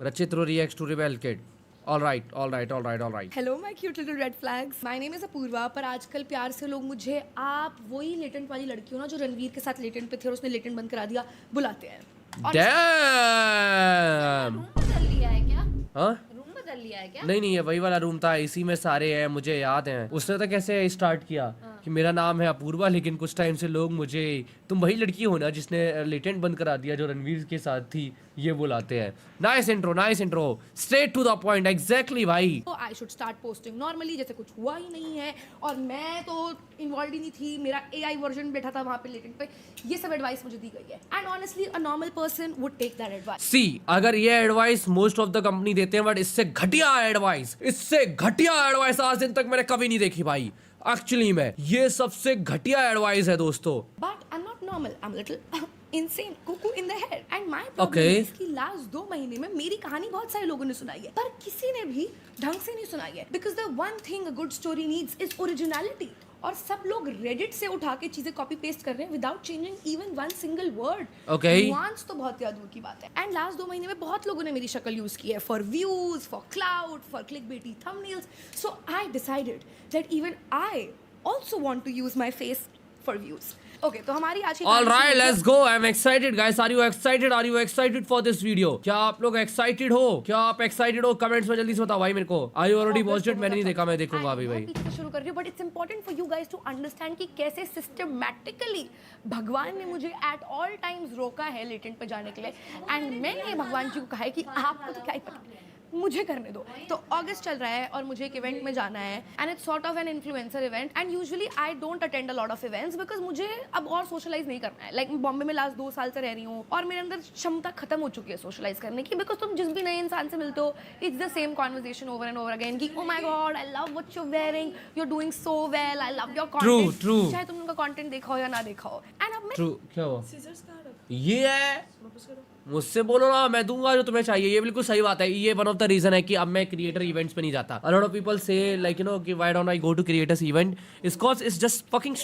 Rachitru reacts to Rebel Kid. All right. Hello my cute little red flags, my name is Apoorva. पर आजकल प्यार से लोग मुझे आप वही लेटेंट वाली लड़की हो ना जो रणवीर के साथ लेटेंट पे थे और उसने लेटेंट बंद करा दिया बुलाते हैं। Damn! रूम बदल लिया है क्या? हाँ? रूम बदल लिया है क्या? नहीं ये वही वाला रूम था, इसी में सारे हैं, मुझे याद है। उसने तो कैसे स्टार्ट किया कि मेरा नाम है अपूर्वा, लेकिन कुछ टाइम से लोग मुझे तुम वही लड़की हो ना जिसने लेटेंट बंद करा दिया जो रणवीर के साथ थी, ये बुलाते हैं। Nice intro, straight to the point, exactly भाई। तो I should start posting normally, जैसे कुछ हुआ ही नहीं है और मैं तो इन्वॉल्व ही नहीं थी, मेरा एआई वर्जन बैठा था वहाँ पे लेटेंट पे। ये सब एडवाइस मुझे दी गई है and honestly a normal person would take that advice. See, अगर ये advice most of the company देते हैं, बट इससे घटिया एडवाइस आज दिन तक मैंने कभी नहीं देखी भाई। एक्चुअली में ये सबसे घटिया एडवाइस है दोस्तों। But I am not normal, I am little insane, cuckoo in the head. And my problem Okay. is कि लास्ट 2 महीने में मेरी कहानी बहुत सारे लोगों ने सुनाई है पर किसी ने भी ढंग से नहीं सुनाई है। Because the one thing a good story needs is originality. और सब लोग रेडिट से उठा के चीजें कॉपी पेस्ट कर रहे हैं without changing even one single word. Okay. Nuance तो बहुत दूर की बात है। एंड लास्ट 2 महीने में बहुत लोगों ने मेरी शक्ल यूज की है for views, for clout, for clickbaity thumbnails. So I decided that even I also want to use my face for views. Okay, तो हमारी आज की All right, let's go. I'm excited, guys. Are you excited? Are you excited for this video? क्या आप लोग excited हो? क्या आप excited हो? Comments में जल्दी से बताओ भाई मेरे को। Are you already watched it? मैंने नहीं देखा, मैं देखूंगा अभी भाई। पीछे से शुरू कर रही हूँ, but it's important for you guys to understand कि कैसे सिस्टमैटिकली भगवान ने मुझे एट ऑल टाइम्स रोका है लेटेंट पे जाने के लिए। एंड मैंने भगवान जी को कहा है कि आपको तो क्या ही पता, मुझे करने दो। तो अगस्त चल रहा है और मुझे एक इवेंट में जाना है and it's sort of an influencer event. And usually I don't attend a lot of events because मुझे अब और सोशलाइज नहीं करना है। लाइक बॉम्बे में लास्ट 2 साल से रह रही हूँ और मेरे अंदर क्षमता खत्म हो चुकी है सोशलाइज करने की। बिकॉज तुम जिस भी नए इंसान से मिलते हो it's the same conversation over and over again कि oh my God I love what you wearing, you are doing so well, I love your content. True. चाहे तुम उनका कंटेंट देखा हो या ना देखा हो। एंड अब मैं True. क्या हुआ? ये है, मुझसे बोलो ना, मैं दूंगा जो तुम्हें चाहिए। ये बिल्कुल सही बात है। ये वन ऑफ द रीजन है कि अब मैं क्रिएटर इवेंट्स पे नहीं जाता। अ लॉट ऑफ पीपल से लाइक यू नो कि why don't I go to creators event, it's cause it's just fucking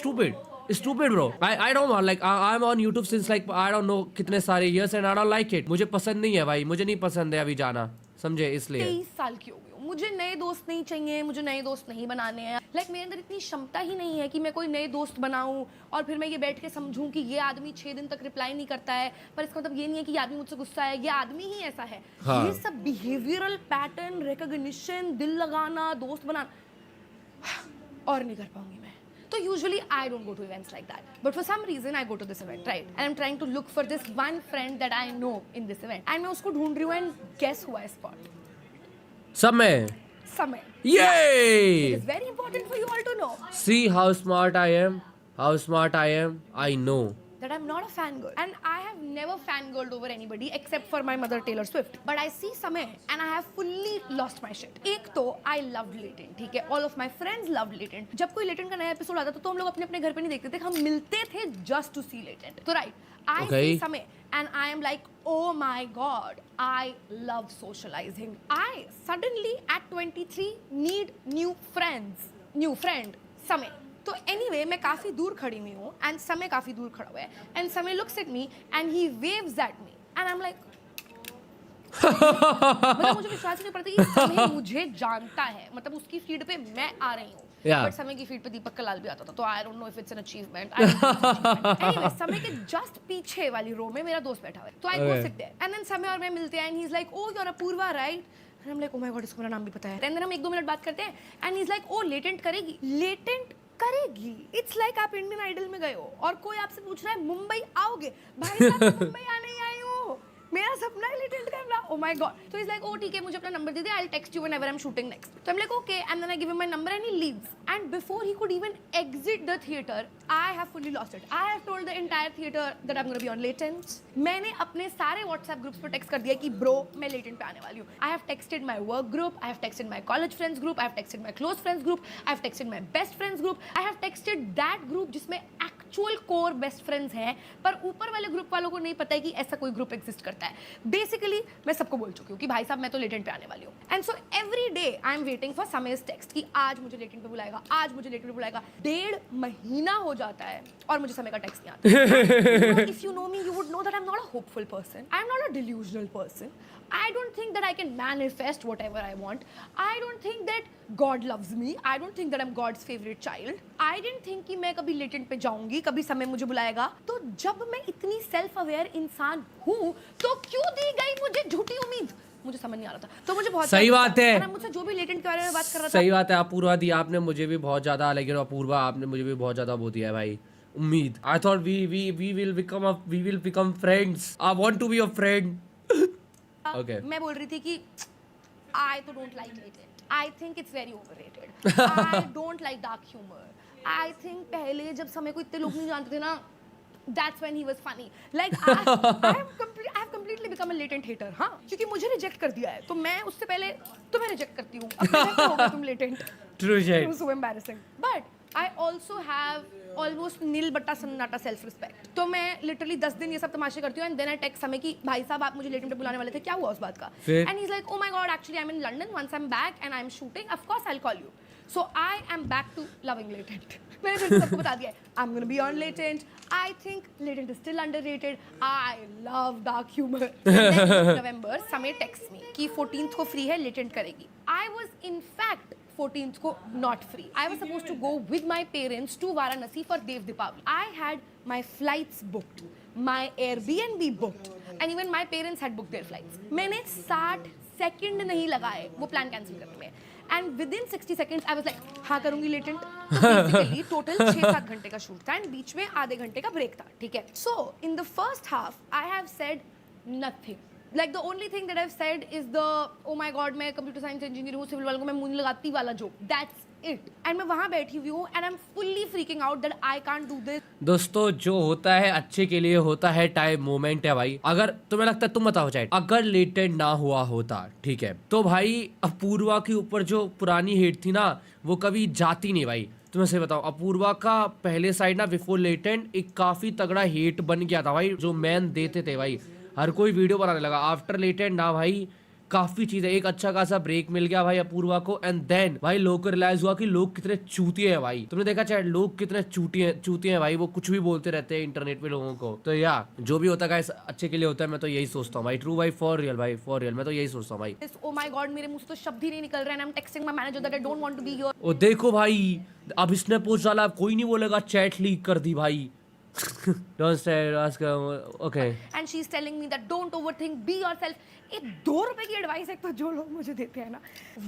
stupid bro. I don't know, like I'm on YouTube since like I don't know कितने सारे years and I don't like it. मुझे पसंद नहीं है भाई, मुझे नहीं पसंद है अभी जाना, समझे, इसलिए। 23 साल की हो गई हूँ, मुझे नए दोस्त नहीं चाहिए, मुझे नए दोस्त नहीं बनाने हैं। लाइक मेरे अंदर इतनी क्षमता ही नहीं है कि मैं कोई नए दोस्त बनाऊं और फिर मैं ये बैठ के समझूं कि ये आदमी 6 दिन तक रिप्लाई नहीं करता है पर इसका मतलब ये नहीं है कि ये आदमी मुझसे गुस्सा है, ये आदमी ही ऐसा है। हाँ। ये सब बिहेवियरल पैटर्न, रिकॉग्निशन, दिल लगाना, दोस्त बनाना और नहीं कर पाऊंगी मैं। तो usually I don't go to events like that, but for some reason I go to this event, right? And I am trying to look for this one friend that I know in this event and मैं उसको ढूंढ रही हूँ। And guess who I spot? समय। It is very important for you all to know See how smart I am. I know that I'm not a fangirl and I have never fangirled over anybody except for my mother Taylor Swift. But I see Samay and I have fully lost my shit. एक तो I loved Latent, ठीक है? All of my friends loved Latent. जब कोई Latent का नया episode आता था तो हम लोग अपने अपने घर पे नहीं देखते थे, हम मिलते थे just to see Latent. तो right, I see Samay and I am like, oh my god, I love socializing. I suddenly at 23 need new friend, Samay. तो anyway, मैं काफी दूर खड़ी हुई हूँ एंड समय काफी दूर खड़ा हुआ है एंड समय looks at me and he waves at me and I am like मतलब मुझे विश्वास ही नहीं पड़ता कि समय मुझे जानता है। मतलब उसकी फीड पे मैं आ रही हूँ बट समय की फीड पे दीपक कलाल भी आता था, तो I don't know if it's an achievement. Anyway, समय के जस्ट पीछे वाली रो में मेरा दोस्त बैठा हुआ है, तो I go sit there and then Samay और मैं मिलते हैं and he is like, oh you are Apoorva right? And I am like, oh my God, इसको मेरा नाम भी पता है। एंड देन हम 1-2 मिनट बात करते हैं and he is like, oh latent करेगी। इट्स लाइक आप इंडियन आइडल में गए हो और कोई आपसे पूछ रहा है मुंबई आओगे? भाई साहब, मुंबई आने ही आई हूँ, मेरा सपना है लेटेंट करना। Oh my God. तो इज लाइक, ओ ठीक है, मुझे अपना नंबर दे दे, I will text you whenever I am shooting next. तो I am like, okay, and then I give him my number and he leaves and before he could even exit the theatre I have fully lost it. I have told the entire theatre that I am gonna be on Latent. मैंने अपने सारे WhatsApp groups पर text कर दिया कि bro मैं latent पे आने वाली हूँ। I have texted my work group, I have texted my college friends group, I have texted my close friends group, I have texted my best friends group, I have texted that group जिसमें actual core best friends हैं पर ऊपर वाले group वालों को नहीं पता है कि ऐसा कोई ग्रुप एग्जिस्ट करता है। बेसिकली मैं सबको बोल चुकी हूँ कि भाई साहब मैं तो लेटेंट पे आने वाली हूँ। And so every day I am waiting for Samay's text कि आज मुझे लेटेंट पे बुलाएगा, आज मुझे लेटेंट पे बुलाएगा। 1.5 महीना हो जाता है और मुझे समय का टेक्स्ट नहीं आता। If you know me you would know that I am not a hopeful person, I am not a delusional person, I don't think that I can manifest whatever I want. I don't think that God loves me. I don't think that I'm God's favorite child. I didn't think कि मैं कभी latent पे जाऊंगी, कभी समय मुझे बुलाएगा. तो जब मैं इतनी सेल्फ अवेयर इंसान हूँ, तो क्यों दी गई मुझे झूठी उम्मीद? मुझे समझ नहीं आ रहा था. तो मुझे बहुत सही बात है. मुझसे जो भी लेटेंट के बारे में बात कर रहा था. सही बात है. अपूर्वा दी, आपने मुझे भी बहुत ज्यादा, लेकिन अपूर्वा आपने मुझे भी बहुत ज्यादा वो दिया है भाई, उम्मीद. I thought we will become friends. I want to be a friend. Okay. मैं बोल रही थी कि I तो don't like latent. I think it's very overrated. I don't like dark humor. I think पहले जब समय को इतने लोग नहीं जानते थे ना, that's when he was funny. Like I have completely become a latent hater. हाँ, क्योंकि मुझे रिजेक्ट कर दिया है, तो मैं उससे पहले तुम्हें रिजेक्ट करती हूँ. अब कैसे हो गए तुम latent? True shit. It was so embarrassing. But I also have almost nil बट्टा सन्नाटा self respect. तो मैं literally 10 दिन ये सब तमाशे करती हूँ, and then I text समय कि भाई साहब आप मुझे latent पे बुलाने वाले थे, क्या हुआ उस बात का? And he's like, oh my god, actually I'm in London. Once I'm back and I'm shooting, of course I'll call you. So I am back to loving latent. मैंने फिर सबको बता दिया है. I'm gonna be on latent. I think latent is still underrated. I love dark humor. November समय text me कि 14th को free है, latent करेगी. I was in fact 14th को not free. I was supposed to go with my parents to Varanasi for Dev Deepavali. I had my flights booked, my Airbnb booked, and even my parents had booked their flights. मैंने 60 second नहीं लगाए वो plan cancel करने में. And within 60 seconds I was like, हाँ करूँगी latent. तो basically total 6-7 घंटे का शूट था, and बीच में आधे घंटे का ब्रेक था, ठीक है. So in the first half I have said nothing. Like the only thing that I've said is the oh my god मैं computer science engineer हूँ, सिविल वालों को मैं मुंह नहीं लगाती वाला joke. That's it. And मैं वहाँ बैठी हुई हूँ and I'm fully freaking out that I can't do this. दोस्तों जो होता है अच्छे के लिए होता है, टाइम मोमेंट है भाई. अगर तुम्हें लगता है, तुम बताओ चाहे अगर लेटेंट ना हुआ होता, ठीक है, तो भाई अपूर्वा के ऊपर जो पुरानी हेट थी ना, वो कभी जाती नहीं भाई. तुम्हें सही बताओ, अपूर्वा का पहले साइड ना बिफोर लेटेंट एक काफी तगड़ा हेट बन गया था भाई. जो मैन देते थे भाई, हर कोई वीडियो बनाने लगा. आफ्टर लेटेंट ना भाई काफी चीजें, एक अच्छा खासा ब्रेक मिल गया भाई अपूर्वा को. एंड देन भाई लोग को रियलाइज हुआ कि लोग कितने चूतिए हैं भाई. तुमने देखा चाहे लोग कितने चूतिए हैं भाई, वो कुछ भी बोलते रहते हैं इंटरनेट पे लोगों को. तो या जो भी होता है गाइस अच्छे के लिए होता है, मैं तो यही सोचता हूँ भाई. ट्रू भाई, फॉर रियल भाई, फॉर रियल मैं तो यही सोचता हूँ भाई. Oh my god मेरे मुंह से तो शब्द ही नहीं निकल रहे हैं. I'm texting my manager that I don't want to be here. ओ देखो भाई, अब इसने पोस्ट डाला, अब कोई नहीं बोलेगा चैट लीक कर दी भाई. Don't say, ask her, okay. And she's telling me that don't overthink, be yourself. एक 2 रुपए की एडवाइस है तो जो लोग मुझे देते हैं ना.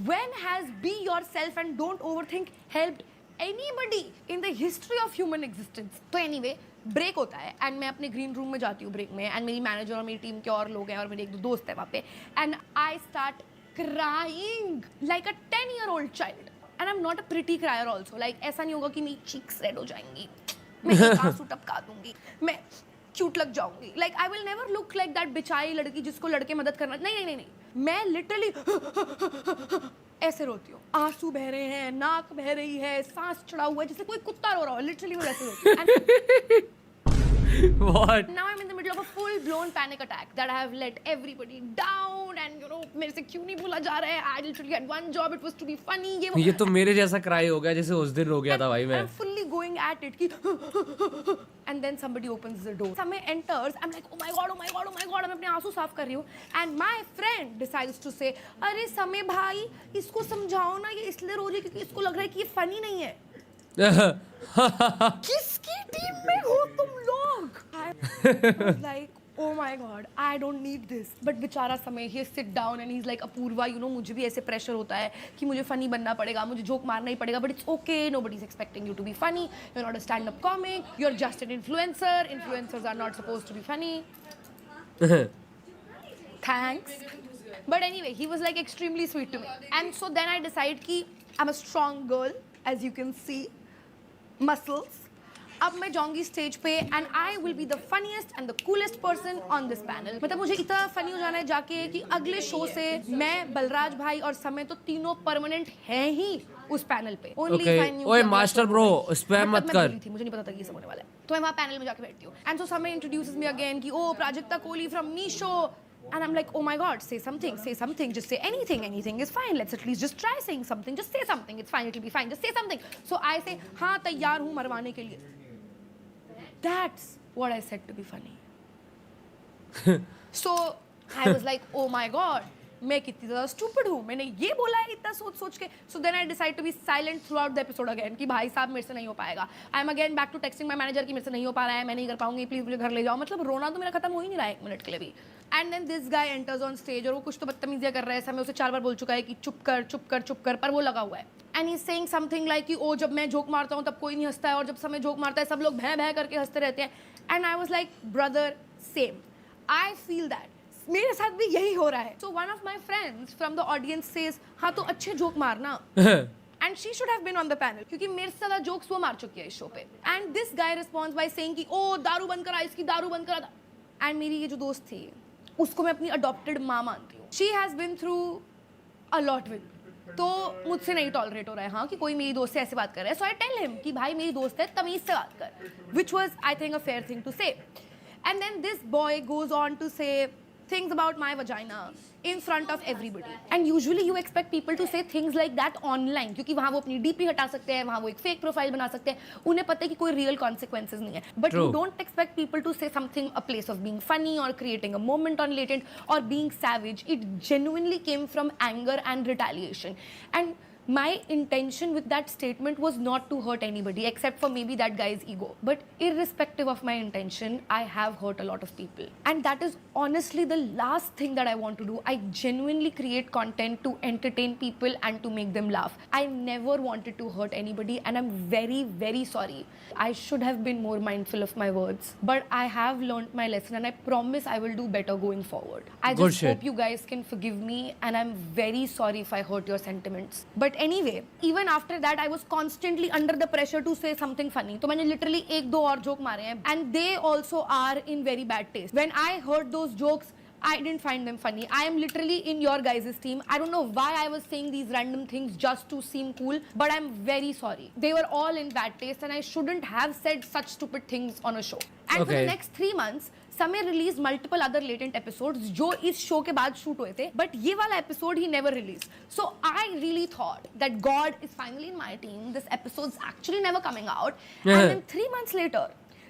When has be yourself and don't overthink helped anybody in the history of human existence? तो anyway ब्रेक होता है एंड मैं अपने ग्रीन रूम में जाती हूँ ब्रेक में, एंड मेरी मैनेजर और मेरी टीम के और लोग हैं और मेरे 1-2 दोस्त हैं वहाँ पे, and I start crying like a 10-year-old child. And I'm not a pretty crier also. Like ऐसा नहीं होगा कि मेरी cheeks red हो जाएंगी, मैं एक आंसू टपका दूंगी, मैं क्यूट लग जाऊंगी. Like I will never look like that बेचारी लड़की जिसको लड़के मदद करना. नहीं, मैं लिटरली ऐसे रोती हूँ. आंसू बह रहे हैं, नाक बह रही है, सांस चढ़ा हुआ है, जैसे कोई कुत्ता रो रहा हो. लिटरली मैं ऐसे रोती हूँ. What? Now I'm in the middle of a full-blown panic attack that I have let everybody down, and you know मेरे से क्यों नहीं बोला जा रहा है. I literally had one job, it was to be funny. ये तो मेरे जैसा क्राई हो गया जैसे उस दिन हो गया था भाई मैं. I'm fully going at it कि and then somebody opens the door. समय enters. I'm like oh my god. मैं अपने आंसू साफ कर रही हूँ, and my friend decides to say अरे समय भाई इसको समझाओ ना, ये इसलिए रो रही है क्योंकि इसको लग रहा है कि ये फनी नहीं है. किसकी टीम में हो तुम लोग? I was like oh my god, I don't need this. But बेचारा समय he sit down and he's like Apoorva you know मुझे भी ऐसे प्रेशर होता है कि मुझे फनी बनना पड़ेगा, मुझे जोक मारना ही पड़ेगा, but it's okay, nobody's expecting you to be funny, you're not a stand-up comic, you're just an influencer, influencers are not supposed to be funny. Thanks. But anyway, he was like extremely sweet to me, and so then I decide कि I'm a strong girl, as you can see, muscles. अब मैं जाऊंगी stage पे and I will be the funniest and the coolest person on this panel. मतलब मुझे इतना funny हो जाना है जाके कि अगले शो से मैं, बलराज भाई और समय तो तीनों परमानेंट हैं ही उस पैनल पे. ओए मास्टर ब्रो स्पैम मत कर. मुझे नहीं पता था कि ये सब होने वाला है, तो मैं वहाँ पैनल में जाके बैठती हूँ. एंड सो समय इंट्रोड्यूसेस मी अगेन कि oh Prajakta Koli from Meesho. And I'm like, oh my god, say something, just say anything is fine, let's at least just try saying something, just say something, it's fine, it'll be fine, just say something. So I say, हाँ तैयार हूँ मरवाने के लिए. That's what I said to be funny. So I was like oh my God, मैं कितनी ज़्यादा stupid हूँ, मैंने ये बोला है इतना सोच सोच के. So then I decide to be silent throughout the episode again कि भाई साहब मेरे से नहीं हो पाएगा. I am again back to texting my manager कि मेरे से नहीं हो पा रहा है, मैं नहीं कर पाऊंगी, प्लीज़ मुझे घर ले जाओ. मतलब रोना तो मेरा खत्म हो ही नहीं रहा है 1 मिनट के लिए भी. And then this guy enters on stage और वो कुछ तो बदतमीजियाँ कर रहा है. मैं उसे 4 बार बोल चुका है कि चुप कर चुप कर चुप कर, पर वो लगा हुआ है. And he saying something like कि ओ जब मैं जोक मारता हूँ तब कोई नहीं हंसता है, और जब समय जोक मारता है सब लोग भय भय करके हंसते रहते हैं. And I was like brother same, I feel that मेरे साथ भी यही हो रहा है. So one of my friends from the audience says हाँ तो अच्छे जोक मारना. And she should have been on the panel क्योंकि मेरे से ज्यादा जोक्स वो मार चुकी है इस शो पे. And this guy response by saying कि ओ दारू बंद करा, इसकी दारू बंद करा. एंड मेरी ये जो दोस्त थी उसको मैं अपनी अडॉप्टेड माँ मानती हूँ. She has been through a lot with, तो मुझसे नहीं टॉलरेट हो रहा है हाँ कि कोई मेरी दोस्त से ऐसे बात कर रहा है. सो आई टेल हिम कि भाई मेरी दोस्त है, तमीज से बात कर, which was I think a fair thing to say. And then this boy goes on to say things about my vagina in front of everybody. And usually you expect people to say things like that online क्योंकि वहाँ वो अपनी DP हटा सकते हैं, वहाँ वो एक fake profile बना सकते हैं, उन्हें पता है कि कोई real consequences नहीं है. But you don't expect people to say something a place of being funny or creating a moment on latent or being savage. It genuinely came from anger and retaliation. And my intention with that statement was not to hurt anybody except for maybe that guy's ego. But irrespective of my intention, I have hurt a lot of people. And that is honestly the last thing that I want to do. I genuinely create content to entertain people and to make them laugh. I never wanted to hurt anybody and I'm very, very sorry. I should have been more mindful of my words. But I have learned my lesson and I promise I will do better going forward. I just hope you guys can forgive me and I'm very sorry if I hurt your sentiments. But anyway, even after that, I was constantly under the pressure to say something funny. तो मैंने literally 1-2 और joke मारे हैं, and they also are in very bad taste. When I heard those jokes, I didn't find them funny. I am literally in your guys' team. I don't know why I was saying these random things just to seem cool, but I'm very sorry. They were all in bad taste, and I shouldn't have said such stupid things on a show. And for the next 3 months, समय released multiple other latent episodes जो इस show के बाद shoot हुए थे, but ये वाला episode he never released. So I really thought that God is finally in my team. This episode's actually never coming out. And then 3 months later,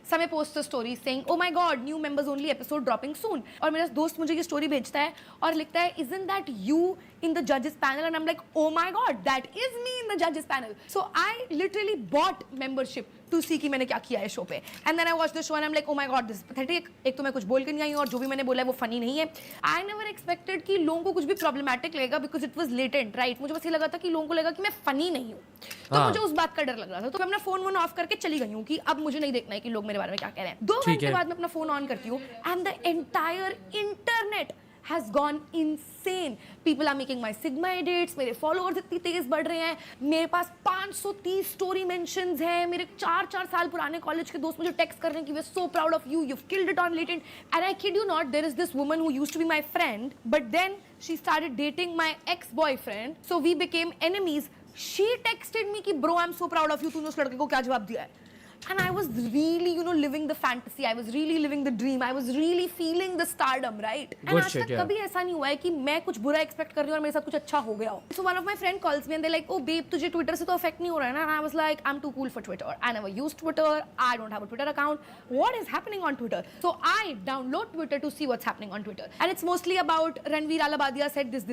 Samay post a story saying oh my God new members only episode dropping soon. और मेरा दोस्त मुझे ये story भेजता है और लिखता है isn't that you in the judges panel, and I'm like, oh my god, that is me in the judges panel. So I literally bought membership to see कि मैंने क्या किया है शो पे. And then I watched the show and I'm like, oh my god, this is pathetic. एक तो मैं कुछ बोल के नहीं आई हूँ और जो भी मैंने बोला है वो funny नहीं है. I never expected कि लोगों को कुछ भी problematic लगेगा because it was latent, right? मुझे बस ये लगा था कि लोगों को लगा कि मैं funny नहीं हूँ. तो मुझे उस बात का डर लग रहा था. तो मैं अपना फोन ऑफ करके चली गई हूँ कि अब मुझे नहीं देखना है कि लोग मेरे बारे में क्या कह रहे हैं. 2 घंटे बाद मैं अपना फोन ऑन करती हूँ and the entire internet has gone insane. People are making my Sigma edits. मेरे followers इतनी तेज बढ़ रहे हैं. मेरे पास 530 story mentions हैं. मेरे 4 साल पुराने कॉलेज के दोस्त मुझे टेक्स्ट कर रहे हैं कि we're so proud of you. You've killed it on latent. And I kid you not, there is this woman who used to be my friend, but then she started dating my ex-boyfriend. So we became enemies. She texted me कि bro, I'm so proud of you. तूने उस लड़के को क्या जवाब दिया है? And I was really, living the fantasy. I was really living the dream. I was really feeling the stardom, right? And आज तक कभी ऐसा नहीं हुआ है कि मैं कुछ बुरा एक्सपेक्ट कर रही हूँ और मेरे साथ कुछ अच्छा हो गया हो. So one of my friend calls me and they're like, oh babe, तुझे Twitter से तो affect नहीं हो रहा है ना? And I was like, I'm too cool for Twitter. I never used Twitter. I don't have a Twitter account. What is happening on Twitter? So I download Twitter to see what's happening on Twitter. And it's mostly about Ranveer Alabadia said this.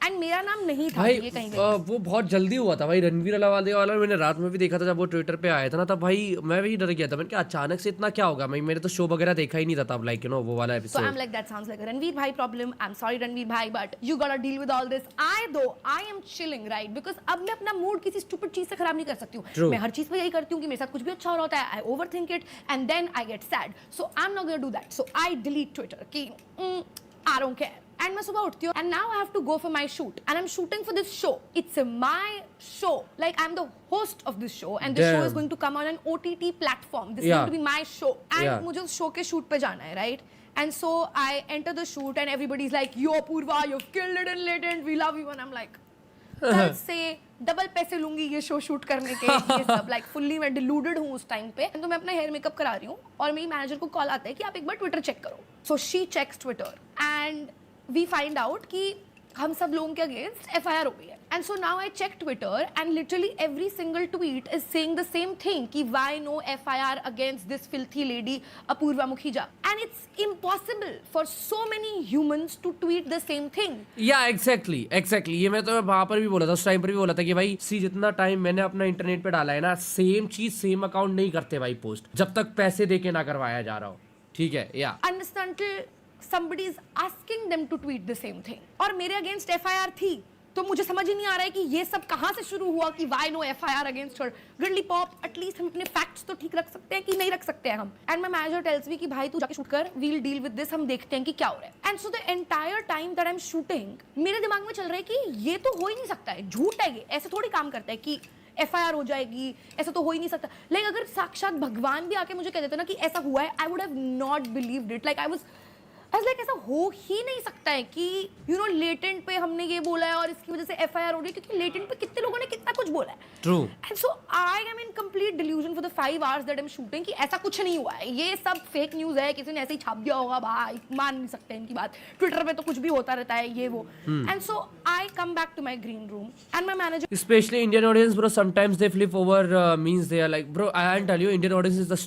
And मेरा नाम नहीं था ये कहीं पे. वो बहुत जल्दी हुआ था भाई. रणवीर अलावालिया वाला मैंने रात में भी देखा था जब वो ट्विटर पे आया था ना, तब भाई मैं भी डर गया था. मैंने कहा अचानक से इतना क्या होगा. मेरे तो शो वगैरह देखा ही नहीं था तब, लाइक वो वाला episode. So I'm like, that sounds like a Ranveer bhai problem. I'm sorry Ranveer bhai, but you gotta deal with all this. I am chilling, right? Because अब मैं अपना मूड किसी stupid चीज से खराब नहीं कर सकती हूँ. मैं हर चीज पे यही करती हूँ कि मेरे साथ कुछ भी अच्छा हो रहा होता है. I overthink it and then I get sad. So I'm not gonna do that. So I delete Twitter कि I don't care. And मैं सुबह उठती हूँ and now I have to go for my shoot and I'm shooting for this show. It's my show. Like I'm the host of this show and this show is going to come on an OTT platform. This is going to be my show. And मुझे उस show के shoot पे जाना है, right? And so I enter the shoot and everybody's like, yo Purva, you've killed it in latent. We love you. And I'm like, कल से double पैसे लूंगी ये शो शूट करने के. ये सब लाइक फुल्ली मैं डिलूडेड हूँ उस टाइम पे. तो मैं अपना हेयर मेकअप करा रही हूँ और मेरी मैनेजर को कॉल आता है कि आप एक बार ट्विटर चेक करो. So she checks Twitter and we find out कि हम सब लोगों के अगेंस्ट FIR हो गई है. And so now I check Twitter and literally every single tweet is saying the same thing कि why no FIR against this filthy lady Apurva Mukhija. And it's impossible for so many humans to tweet the same thing. Yeah, exactly. ये मैं तो वहां पर भी बोला था, उस टाइम पर भी बोला था कि भाई सी जितना टाइम मैंने अपना इंटरनेट पे डाला है ना, सेम चीज सेम अकाउंट नहीं करते भाई पोस्ट, जब तक पैसे देके ना करवाया जा रहा हो. ठीक है, या Until somebody is asking them to tweet the same thing. और मेरे अगेंस्ट FIR थी, तो मुझे समझ ही नहीं आ रहा है कि ये सब कहाँ से शुरू हुआ कि why no FIR against her. Girly Pop, at least हम अपने फैक्ट्स तो ठीक रख सकते हैं कि नहीं रख सकते हैं हम. And my manager tells me कि भाई तू जाके शूट कर, वील डील विद दिस, हम देखते हैं कि क्या हो रहा है. And so the entire time that I am shooting मेरे दिमाग में चल रहा है कि ये तो हो ही नहीं सकता है, झूठ है ये, ऐसे थोड़ी काम करता है कि FIR हो जाएगी, ऐसा तो हो ही नहीं सकता. लाइक अगर साक्षात भगवान भी आके मुझे कह देता ना कि ऐसा हुआ है, आई would have not believed it. Like I was like ऐसा हो ही नहीं सकता है कि यू नो लेटेंट पे हमने ये बोला है और इसकी वजह से FIR हो रही है, क्योंकि लेटेंट पे कितने लोगों ने कितना कुछ बोला है. True. And so I am in complete delusion for the 5 hours that I am shooting कि ऐसा कुछ नहीं हुआ है, ये सब फेक न्यूज है, किसी ने ऐसे ही छाप दिया होगा, भाई मान नहीं सकते इनकी बात, ट्विटर पे तो कुछ भी होता रहता है ये वो. And so I come back to my green room and my manager, Especially Indian audience, bro, sometimes they flip over, means they are like, bro, I can't tell you, Indian audience is the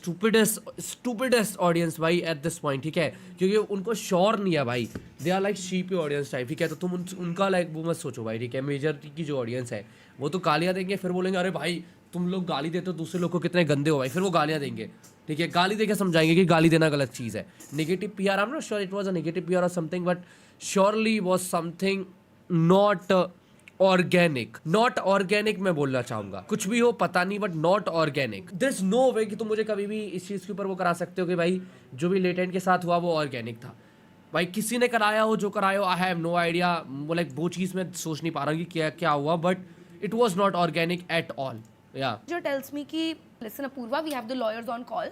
stupidest audience भाई at this point. ठीक है, क्योंकि उनको sure नहीं है भाई, they are like sheepy audience type. ठीक है, तो तुम उनका लाइक वो मत सोचो भाई. ठीक है, मेजर की जो ऑडियंस है वो तो गालियाँ देंगे, फिर बोलेंगे अरे भाई तुम लोग गाली देते हो दूसरे लोग को, कितने गंदे हो भाई, फिर वो गालियाँ देंगे. ठीक है, गाली देके समझाएंगे कि गाली देना गलत चीज़ है. Negative PR, I am not sure it was a negative PR और something, but surely was something not organic मैं बोलना चाहूंगा. कुछ भी हो पता नहीं, but not organic. There is no way कि तुम मुझे कभी भी इस चीज के ऊपर वो करा सकते हो कि भाई जो भी लेटेंट के साथ हुआ वो ऑर्गेनिक था. भाई किसी ने कराया हो, जो कराया हो, I have no idea. Like वो चीज मैं सोच नहीं पा रहा हूँ कि क्या हुआ, but it was not organic at all. Yeah. Manager tells me कि listen Apurva, we have the lawyers on call.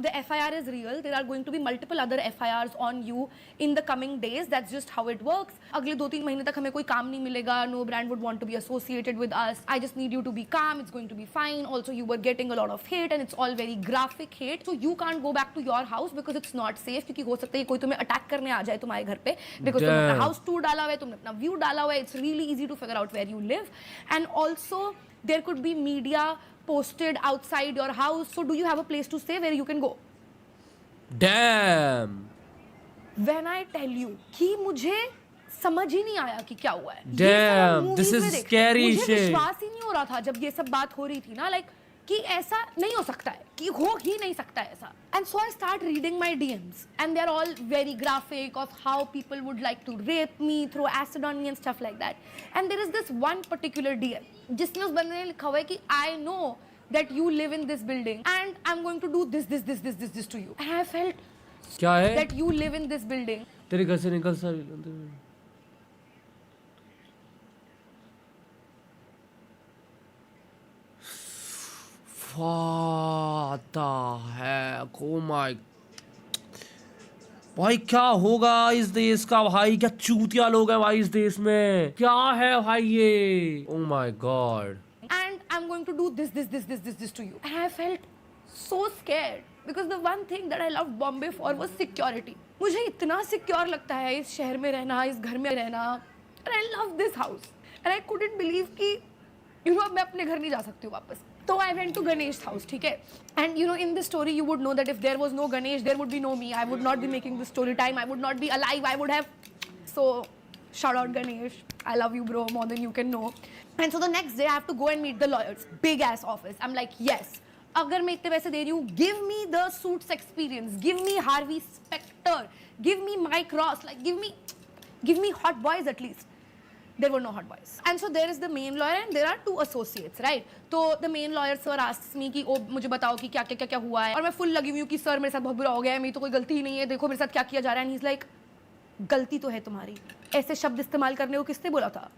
The FIR is real. There are going to be multiple other FIRs on you in the coming days. That's just how it works. अगले 2-3 महीने तक हमें कोई काम नहीं मिलेगा. No brand would want to be associated with us. I just need you to be calm. It's going to be fine. Also, you were getting a lot of hate and it's all very graphic hate. So you can't go back to your house because it's not safe. क्योंकि हो सकता है कोई तुम्हें attack करने आ जाए तुम्हारे घर पे. Because तुमने अपना house tour डाला हुआ है, तुमने अपना view डाला हुआ है. It's really easy to figure out where you live. And also there could be media posted outside your house. So do you have a place to stay where you can go? Damn. When I tell you कि मुझे समझ ही नहीं आया कि क्या हुआ है. Damn, this is scary shit. मुझे विश्वास ही नहीं हो रहा था जब ये सब बात हो रही थी ना, लाइक कि ऐसा नहीं हो सकता है, कि हो ही नहीं सकता है ऐसा. And so I start reading my DMs and they're all very graphic of how people would like to rape me, throw acid on me and stuff like that. And there is this one particular DM जिसमें उस बंदे ने लिखा हुआ है कि I know that you live in this building and I'm going to do this to you. And I felt क्या है that you live in this building. तेरे घर से निकल सा आता है. ओ माय भाई, क्या होगा इस देश का भाई, क्या चूतिया लोग हैं भाई इस देश में, क्या है भाई ये. ओ my God. And I'm going to do this to you. And I felt so scared because the one thing that I loved Bombay for was security. मुझे इतना सिक्योर लगता है इस शहर में रहना, इस घर में रहना. And I love this house. And I couldn't believe कि you know मैं अपने घर नहीं जा सकती हूँ वापस. So I went to Ganesh house, ठीक है. And you know in this story you would know that if there was no Ganesh, there would be no me. I would not be making this story time. I would not be alive. I would have. So shout out Ganesh. I love you, bro, more than you can know. And so the next day I have to go and meet the lawyers. Big ass office. I'm like, yes. अगर मैं इतने पैसे दे रही हूँ, give me the suits experience. Give me Harvey Specter. Give me Mike Ross. Like give me hot boys at least. There were no hot boys. And so there is the main lawyer and there are 2 associates, right? So the main lawyer sir asks me कि ओ मुझे बताओ कि क्या हुआ है. और मैं full लगी हुई हूँ कि सर मेरे साथ बहुत बुरा हो गया है, मेरी तो कोई गलती ही नहीं है, देखो मेरे साथ क्या किया जा रहा है. And he's like, गलती तो है तुम्हारी, ऐसे शब्द इस्तेमाल करने को किसने बोला था?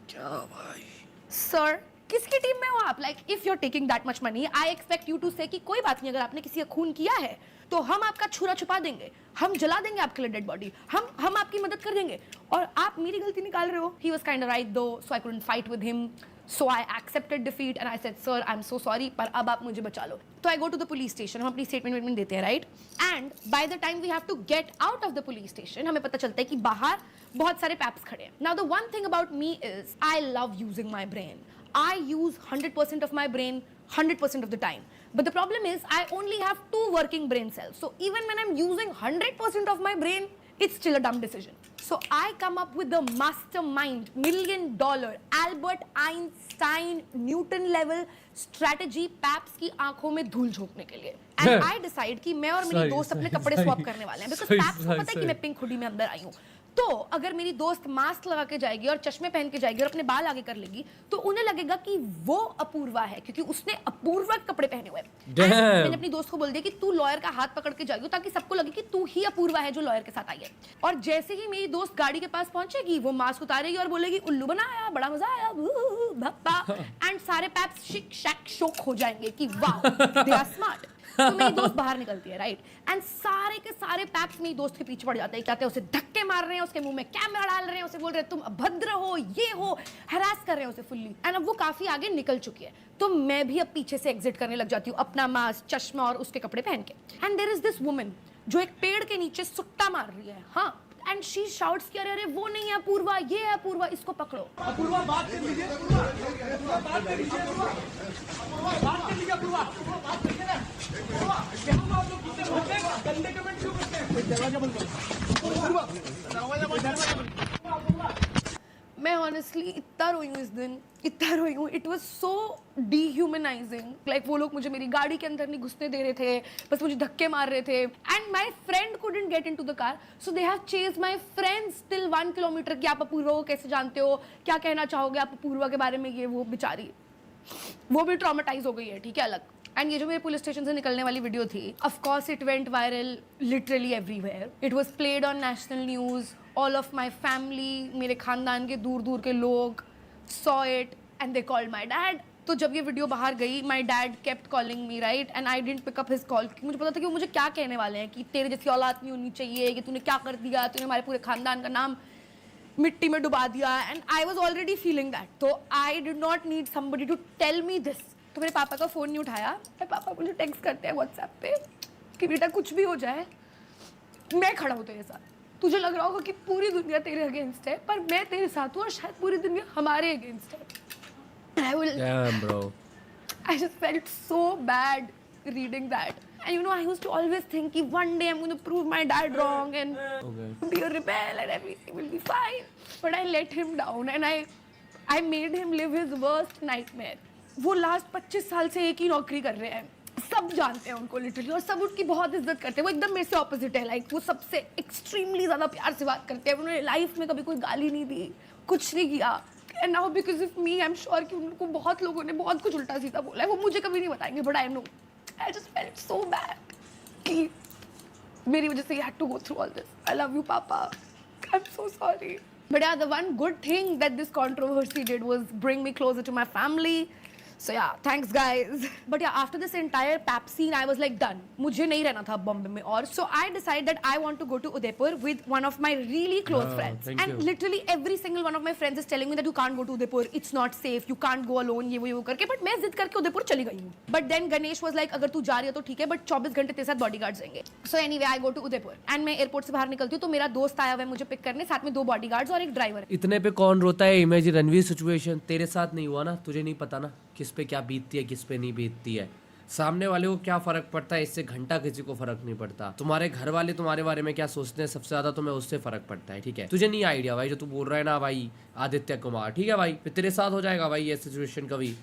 क्या भाई सर किसकी टीम में हो आप? Like if you are taking that much money, I expect you to say कि कोई बात नहीं, अगर आपने किसी का खून किया है तो हम आपका छुरा छुपा देंगे, हम जला देंगे आपके लिए डेड बॉडी, हम आपकी मदद कर देंगे, और आप मेरी गलती निकाल रहे हो. He was kind of right though, so I couldn't fight with him. So I accepted defeat and I said, sir, I'm so sorry, पर अब आप मुझे बचा लो. तो I go to the police station, हम अपनी statement देते हैं, right? And by the time we have to get out of the police station, हमें पता चलता है कि बाहर बहुत सारे पैप्स खड़े हैं. Now the one thing about me is I love using my brain. I use 100% of my brain 100% of the time. But the problem is I only have 2 working brain cells. So even when I'm using 100% of my brain, it's still a dumb decision. So I come up with the mastermind, $1 million, Albert Einstein, Newton level strategy paps की आंखों में धूल झोंकने के लिए. And I decide कि मैं और मेरी दोस्त अपने कपड़े स्वैप करने वाले हैं. Because पैप्स को पता है कि मैं पिंक हुडी में अंदर आई हूँ. तो अगर मेरी दोस्त मास्क लगा के जाएगी और चश्मे पहन के जाएगी और अपने बाल आगे कर लेगी तो उन्हें लगेगा कि वो अपूर्वा है क्योंकि उसने अपूर्वा कपड़े पहने हुए हैं. मैंने अपनी दोस्त को बोल दिया कि तू लॉयर का हाथ पकड़ के जाइयो ताकि सबको लगे कि तू ही अपूर्वा है जो लॉयर के साथ आई है. और जैसे ही मेरी दोस्त गाड़ी के पास पहुंचेगी वो मास्क उतारेगी और बोलेगी उल्लू बनाया, बड़ा मजा आया, भप्पा. एंड सारे पैप्स शिक शैक शोक हो जाएंगे कि वाह दे आर स्मार्ट. तो मेरी दोस्त बाहर निकलती है, राइट? एंड सारे के सारे पैप्स मेरी दोस्त के पीछे पड़ जाते हैं, कहते हैं उसे धक्के मार रहे हैं, उसके मुंह में कैमरा डाल रहे हैं, उसे बोल रहे हैं तुम अभद्र हो, ये हो, हरास कर रहे हैं उसे फुल्ली. एंड अब वो काफी आगे निकल चुकी है तो मैं भी अब पीछे से एग्जिट करने लग जाती हूँ अपना मास्क, चश्मा और उसके कपड़े पहन के. And there is this woman जो एक पेड़ के नीचे सुट्टा मार रही है. हाँ, एंड शी शाउट्स कि अरे वो नहीं है अपूर्वा, ये है अपूर्वा, इसको पकड़ो. अपूर्वा बात कर लीजिए, अपूर्वा बात कर लीजिए, अपूर्वा बात कर लीजिए, अपूर्वा बात करिए ना. अपूर्वा क्या आप लोग कितने होते हैं, गंदे कमेंट क्यों करते हैं? दरवाजा बंद करो. अपूर्वा दरवाजा बंद करो. मैं ऑनेस्टली इतना रोई हूँ इस दिन, इतना रोई हूँ. It was so dehumanising. Like वो लोग मुझे मेरी गाड़ी के अंदर नहीं घुसने दे रहे थे, बस मुझे धक्के मार रहे थे. And my friend couldn't get in to the car so they have chase my friends till 1 kilometre कि आप अपूर्वा को कैसे जानते हो, क्या कहना चाहोगे आप अपूर्वा के बारे में. ये वो बेचारी वो भी ट्रॉमेटाइज हो गई है, ठीक है, अलग. एंड ये जो मेरे पुलिस स्टेशन से निकलने वाली वीडियो थी, of course it went viral literally everywhere. It was played on national news. All of my family, मेरे खानदान के दूर दूर के लोग saw it and they called my dad. तो जब ये वीडियो बाहर गई my dad kept calling me, right? And I didn't pick up his call क्योंकि मुझे पता था कि वो मुझे क्या कहने वाले हैं कि तेरे जैसी औलाद नहीं होनी चाहिए, कि तूने क्या कर दिया, तूने हमारे पूरे खानदान का नाम मिट्टी में डुबा दिया. And I was already feeling that. तो I did not need somebody to tell me this. तो मेरे पापा का फ़ोन नहीं उठाया. मेरे पापा मुझे टेक्स्ट करते हैं व्हाट्सएप पे कि बेटा कुछ भी हो जाए मैं खड़ा हूँ तेरे साथ. तुझे लग रहा होगा कि पूरी दुनिया तेरे अगेंस्ट है पर मैं तेरे साथ हूँ और शायद पूरी दुनिया हमारे अगेंस्ट है. Damn, bro. I just felt so bad reading that. And you know, I used to always think that one day I'm going to prove my dad wrong and be a rebel and everything will be fine. But I let him down and I made him live his worst nightmare. वो last 25 साल से एक ही नौकरी कर रहे हैं, सब जानते हैं उनको लिटरली, और सब उनकी बहुत इज्जत करते हैं. वो एकदम मेरे से ऑपोजिट है. लाइक वो सबसे एक्सट्रीमली ज़्यादा प्यार से बात करते हैं. उन्होंने लाइफ में कभी कोई गाली नहीं दी, कुछ नहीं किया. And now because of me I am sure कि उनको बहुत लोगों ने बहुत कुछ उल्टा सीधा बोला है. वो मुझे कभी नहीं बताएंगे but I know. I just felt so bad कि मेरी वजह से you had to go through all this. I love you papa, I am so sorry. But yeah, the one good thing that this controversy did was bring me closer to my family. So yeah, thanks guys. But yeah, after this entire pap scene, I was like done. मुझे नहीं रहना था बॉम्बे में और. So I decided that I want to go to Udaipur with one of my really close friends. And literally every single one of my friends is telling me that you can't go to Udaipur. It's not safe. You can't go alone. ये वो करके. But मैं जिद करके उदयपुर चली गई हूँ. But then Ganesh was like, अगर तू जा रही है तो ठीक है, but 24 घंटे तेरे साथ bodyguards रहेंगे. So anyway, I go to Udaipur. And मैं एयरपोर्ट से बाहर निकलती हूँ तो मेरा दोस्त आया हुआ है मुझे पिक करने, साथ में 2 bodyguards और एक ड्राइवर. इतने पे कौन रोता है? इमेजिन रणवीर सिचुएशन तेरे साथ नहीं हुआ ना, तुझे नहीं पता ना किस पे क्या बीतती है, किस पे नहीं बीतती है. सामने वाले को क्या फर्क पड़ता है, इससे घंटा किसी को फर्क नहीं पड़ता. तुम्हारे घर वाले तुम्हारे बारे में क्या सोचते हैं सबसे ज्यादा तुम्हें उससे फर्क पड़ता है. ठीक है, तुझे नहीं आइडिया भाई जो तू बोल रहा है ना भाई आदित्य कुमार. ठीक है भाई, फिर तेरे साथ हो जाएगा भाई ये सिचुएशन कभी.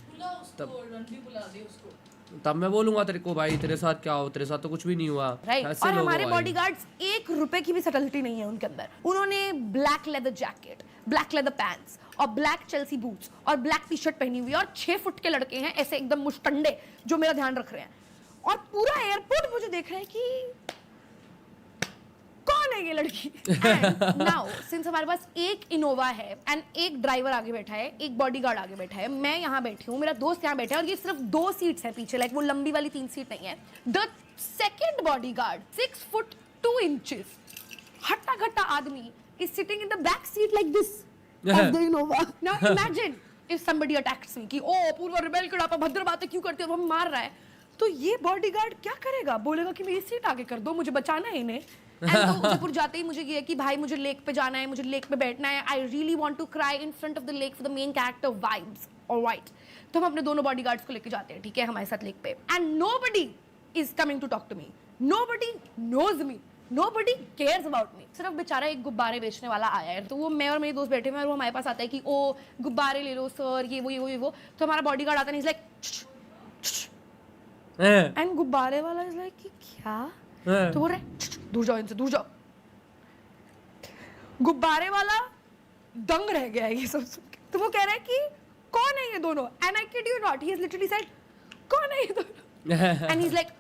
तब मैं बोलूंगा तेरे को भाई तेरे साथ क्या हो, तेरे साथ तो कुछ भी नहीं हुआ. राइट. और हमारे बॉडीगार्ड्स 1 रुपए की भी सटलिटी नहीं है उनके अंदर. उन्होंने black leather jacket, black leather pants और ब्लैक चेल्सी बूट्स और ब्लैक टी शर्ट पहनी हुई है और 6 फुट के लड़के हैं ऐसे एकदम मुश्तंडे जो मेरा ध्यान रख रहे हैं. और पूरा एयरपोर्ट मुझे देख रहा है कि कौन है ये लड़की. नाउ सिंस हमारे पास एक इनोवा है एंड एक ड्राइवर आगे बैठा है, एक बॉडीगार्ड आगे बैठा है, मैं यहाँ बैठी हूँ, मेरा दोस्त यहाँ बैठा है और ये सिर्फ 2 सीट्स हैं पीछे. लाइक वो लंबी वाली 3 सीट नहीं है. The second bodyguard 6 foot 2 inches हट्टा घट्टा आदमी is sitting in the back seat like this of the Innova. Now imagine if somebody attacks me कि ओ पूर्वा रिबेल कड़ापा भद्र बातें क्यों करते हो, वो मार रहा है, तो ये बॉडीगार्ड क्या करेगा? बोलेगा कि मेरी सीट आगे कर दो, मुझे बचाना है इन्हें। तो उदयपुर जाते ही मुझे ये है कि भाई मुझे लेक पे जाना है, मुझे लेक पे बैठना है, I really want to cry in front of the lake for the main character vibes, alright. तो हम अपने दोनों बॉडीगार्ड्स को लेके जाते हैं, ठीक है, हमारे साथ लेक पे, and nobody is coming to talk to me, nobody knows me, nobody cares about me। सिर्फ बेचारा एक गुब्बारे बेचने वाला आया है, तो वो मैं और मेरे दोस्त बैठे हुए हैं और वो हमारे पास आता है कि ओ गुब्बारे ले लो सर, ये वो। तो हमारा बॉडीगार्ड आता है, लाइक एंड गुब्बारे वाला इज लाइक कि क्या, तो बोल रहे दूर जाओ इनसे, दूर जाओ। गुब्बारे वाला दंग रह गया है ये सब सुन के, तो वो कह रहा है कि कौन है ये दोनों, and I kid you not, he has literally said कौन है ये दोनों, and he is like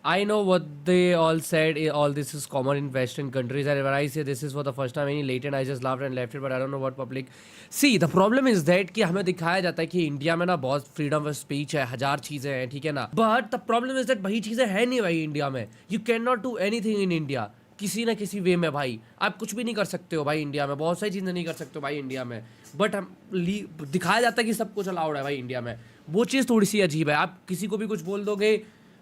I know what they all said. All this is common in Western countries, and when I say this is for the first time any latent, I just laughed and left it. But I don't know what public. See, the problem is that कि हमें दिखाया जाता है कि India में ना बहुत freedom of speech है, 1000 चीज़ें हैं, ठीक है ना, but the problem is that वही चीज़ें हैं नहीं भाई इंडिया में। You can not do anything in India, किसी ना किसी वे में भाई आप कुछ भी नहीं कर सकते हो भाई इंडिया में, बहुत सारी चीज़ें नहीं कर सकते हो भाई इंडिया में, बट हम दिखाया जाता है कि सब कुछ अलाउड है भाई इंडिया में। वो चीज़ थोड़ी सी अजीब है। आप किसी को भी कुछ बोल दोगे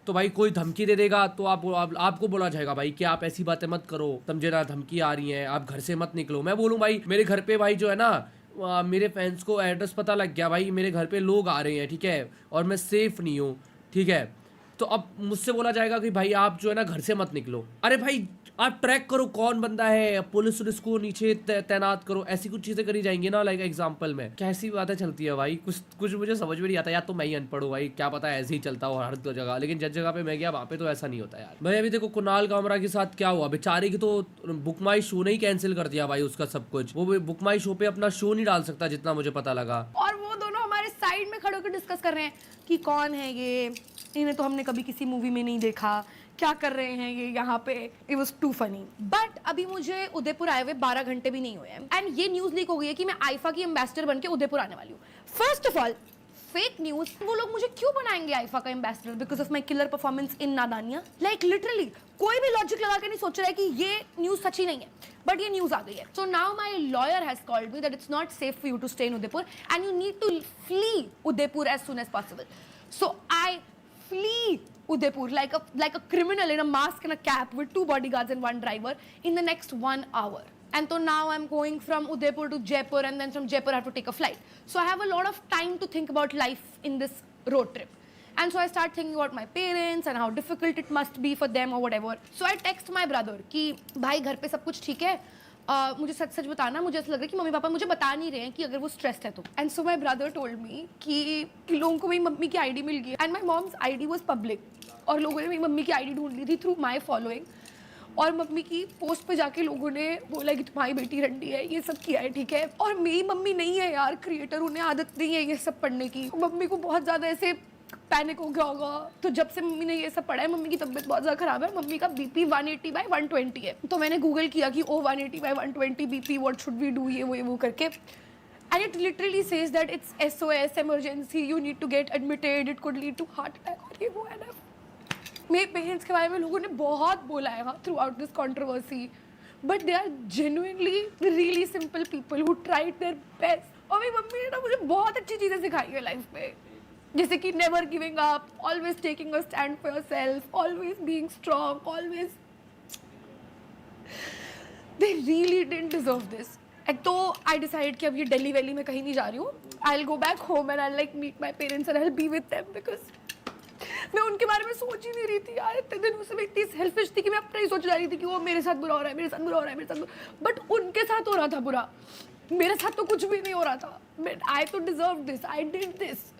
तो भाई कोई धमकी दे देगा तो आपको बोला जाएगा भाई कि आप ऐसी बातें मत करो, समझे ना, धमकी आ रही है, आप घर से मत निकलो। मैं बोलूँ भाई मेरे घर पे भाई जो है ना, मेरे फैंस को एड्रेस पता लग गया भाई, मेरे घर पे लोग आ रहे हैं, ठीक है, और मैं सेफ नहीं हूँ, ठीक है, तो अब मुझसे बोला जाएगा कि भाई आप जो है ना घर से मत निकलो। अरे भाई आप ट्रैक करो कौन बंदा है, पुलिस को नीचे तैनात करो, ऐसी कुछ चीज़ें करी जाएंगी ना, लाइक एग्जांपल में। कैसी बातें चलती है भाई, कुछ मुझे समझ में नहीं आता, या तो मैं ही अनपढ़ हूँ भाई, क्या पता ऐसे ही चलता हो हर जगह, लेकिन जिस जगह पे मैं गया वहाँ पे तो ऐसा नहीं होता यार भाई। अभी देखो कुणाल कामरा के साथ क्या हुआ, बेचारे की तो बुक माई शो ने ही कैंसिल कर दिया भाई उसका सब कुछ, वो बुक माई शो पे अपना शो नहीं डाल सकता जितना मुझे पता लगा। और वो दोनों हमारे साइड में खड़े होकर डिस्कस कर रहे हैं कि कौन है ये, इन्हें तो हमने कभी किसी मूवी में नहीं देखा, क्या कर रहे हैं ये यहाँ पे। It was to funny. But अभी मुझे उदयपुर आए हुए 12 घंटे भी नहीं हुए हैं, एंड ये न्यूज लीक हो गई है कि मैं आईफा की एम्बेसडर बन के उदयपुर आने वाली हूँ। First of all fake news, वो लोग मुझे क्यों बनाएंगे आईफा का ambassador because of my killer performance in Nadaaniyan. Like literally कोई भी लॉजिक लगा के नहीं सोच रहा है कि ये न्यूज सच्ची नहीं है, बट ये न्यूज आ गई है। So now my lawyer has called me that it's not safe for you to stay in Udaipur and you need to flee Udaipur as soon as possible. सो आई flee Udaipur like a criminal in a mask and a cap with 2 bodyguards and 1 driver in the next 1 hour. And so now I'm going from Udaipur to Jaipur, and then from Jaipur I have to take a flight. So I have a lot of time to think about life in this road trip. And so I start thinking about my parents and how difficult it must be for them or whatever. So I text my brother कि भाई घर पे सब कुछ ठीक है, मुझे सच सच बताना, मुझे ऐसा लग रहा है कि मम्मी पापा मुझे बता नहीं रहे हैं कि अगर वो स्ट्रेस्ड है तो। And so my brother told me कि लोगों को मेरी मम्मी की आईडी मिल गई, and my mom's ID was public, और लोगों ने मेरी मम्मी की आईडी ढूंढ ली थी थ्रू माई फॉलोइंग, और मम्मी की पोस्ट पे जाके लोगों ने बोला कि तुम्हारी बेटी रंडी है, ये सब किया है, ठीक है। और मेरी मम्मी नहीं है यार क्रिएटर, उन्हें आदत नहीं है ये सब पढ़ने की, मम्मी को बहुत ज़्यादा ऐसे पैनिक हो गया होगा। तो जब से मम्मी ने ये सब पढ़ा है, मम्मी की तबीयत बहुत ज़्यादा खराब है, मम्मी का बीपी 180/120 है। तो मैंने गूगल किया कि oh 180/120 BP, what should we do, ये वो करके, and it literally says that it's SOS emergency, you need to get admitted, it could lead to heart attack, और ये वो है ना। मेरे पेरेंट्स के बारे में लोगों ने बहुत बोला है throughout this controversy, but they are genuinely really simple people who tried their best. और मेरी मम्मी ने ना मुझे बहुत अच्छी चीज़ें सिखाई है लाइफ में, जैसे कि never giving up, always taking a stand for yourself, always being strong, always. They really didn't deserve this. तो आई डिसाइड कि अब ये दिल्ली वैली में कहीं नहीं जा रही हूँ, I will go back home and I like meet my parents and I will be with them, because मैं उनके बारे में सोच ही नहीं रही थी यार। इतने दिन उसमें इतनी सेल्फिश थी कि मैं अपना ही सोच रही थी कि वो मेरे साथ बुरा हो रहा है, मेरे साथ बुरा हो रहा है, मेरे साथ, बट उनके साथ हो रहा था बुरा, मेरे साथ तो कुछ भी नहीं हो रहा था। बट आई तो deserve this, I did this,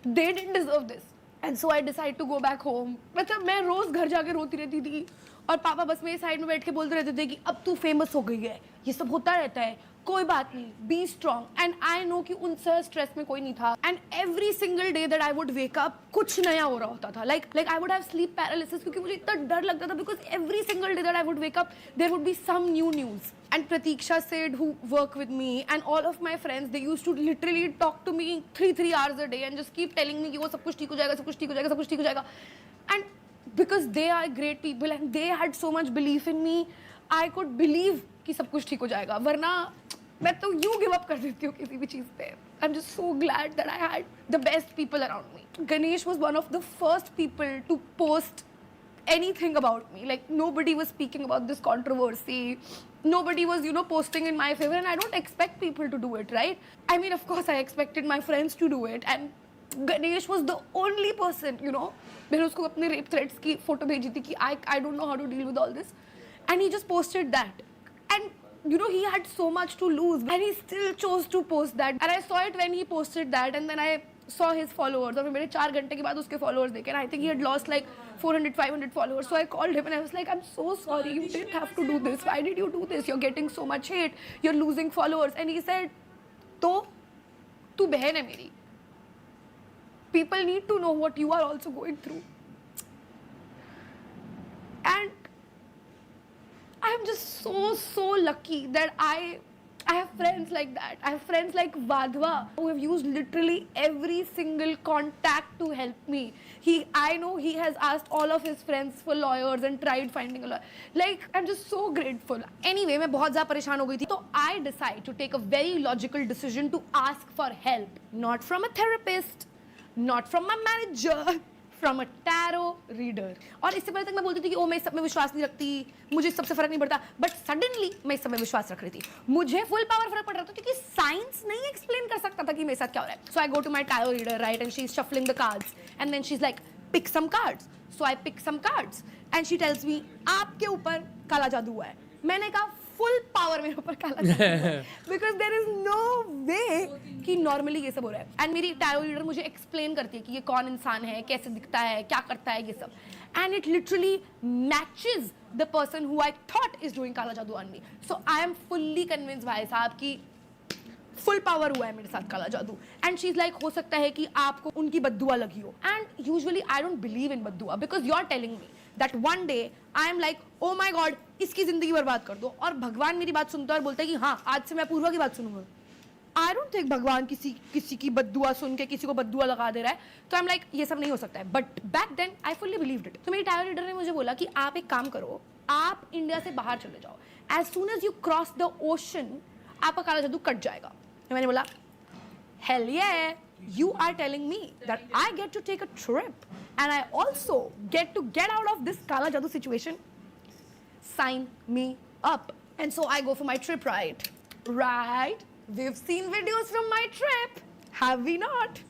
they didn't deserve this, and so I decided to go back home। मतलब मैं रोज घर जाके रोती रहती थी, और पापा बस मेरे साइड में बैठ के बोलते रहते थे कि अब तू फेमस हो गई है, ये सब होता रहता है, कोई बात नहीं, be strong. And I know कि उन सर स्ट्रेस में कोई नहीं था, and every single day that I would wake up कुछ नया हो रहा होता था, like I would have sleep paralysis, क्योंकि मुझे इतना डर लगता था, because every single day that I would wake up there would be some new news. And Pratiksha said, who work with me, and all of my friends, they used to literally talk to me 3 hours a day and just keep telling me कि वो सब कुछ ठीक हो जाएगा, सब कुछ ठीक हो जाएगा, सब कुछ ठीक हो जाएगा। And because they are great people and they had so much belief in me, I could believe कि सब कुछ ठीक हो जाएगा। वरना मैं तो यूं गिव अप कर देती हूँ किसी भी चीज़ पे. I am just so glad that I had the best people around me. Ganesh was one of the first people to post anything about me. Like nobody was speaking about this controversy. Nobody was, you know, posting in my favor, and I don't expect people to do it, right? I mean, of course, I expected my friends to do it, and Ganesh was the only person, you know. मैंने उसको अपने rape threats की photo भेजी थी कि I don't know how to deal with all this, and he just posted that, and you know he had so much to lose, and he still chose to post that, and I saw it when he posted that, and then I saw his followers, और मैंने 4 घंटे के बाद उसके followers देखे, and I think he had lost like 400-500 followers. So I called him and I was like, I'm so sorry, you didn't have to do this. Why did you do this? You're getting so much hate. You're losing followers. And he said, तो तू बहन है मेरी. People need to know what you are also going through. And I'm just so lucky that I have friends like that. I have friends like Vadhva who have used literally every single contact to help me. I know he has asked all of his friends for lawyers and tried finding a lawyer. Like, I'm just so grateful. Anyway, मैं बहुत ज़्यादा परेशान हो गई थी. तो I decide to take a very logical decision to ask for help. Not from a therapist, not from my manager, from a tarot reader. और इससे पहले तक मैं बोलती थी कि ओ मैं इस सब में विश्वास नहीं रखती, मुझे सबसे फर्क नहीं पड़ता. बट सडनली मैं इस सब में विश्वास रख रही थी. मुझे फुल पावर फर्क पड़ रहा था क्योंकि साइंस नहीं एक्सप्लेन कर सकता था कि मेरे साथ क्या हो रहा है. So I go to my tarot reader, right, and she's shuffling the cards, and then she's like, pick some cards. So I pick some cards, and she tells me, आपके ऊपर काला जादू हुआ है. मैंने कहा फुल पावर मेरे ऊपर काला जादू, because there is no way कि नॉर्मली ये सब हो रहा है. एंड मेरी टैरो रीडर मुझे एक्सप्लेन करती है कि ये कौन इंसान है, कैसे दिखता है, क्या करता है, ये सब. And it literally matches the person who I thought is doing काला जादू on me. So I am fully convince भाई साहब कि फुल पावर हुआ है मेरे साथ काला जादू. एंड शी इज लाइक, हो सकता है कि आपको उनकी बद्दुआ लगी हो. And usually I don't believe in बद्दुआ because you are telling me that one day I am like, oh my God, इसकी जिंदगी बर्बाद कर दो. और भगवान मेरी बात सुनता है और बोलता है कि हाँ, आज से मैं पूर्वा की बात सुनूंगा. आई डोंट थिंक भगवान किसी की बद्दुआ सुन के किसी को बद्दुआ लगा दे रहा है. तो आई एम लाइक, ये सब नहीं हो सकता है. But back then I fully believed it. तो मेरी टैरो रीडर ने मुझे बोला कि आप एक काम करो, आप इंडिया से बाहर चले जाओ. As soon as you cross the ocean आपका काला जादू कट जाएगा. मैंने बोला, hell yeah, you are telling me that I get to take a trip and I also get to get out of this Kala Jadoo situation. Sign me up. And so I go for my trip, right? Right? We've seen videos from my trip. Have we not?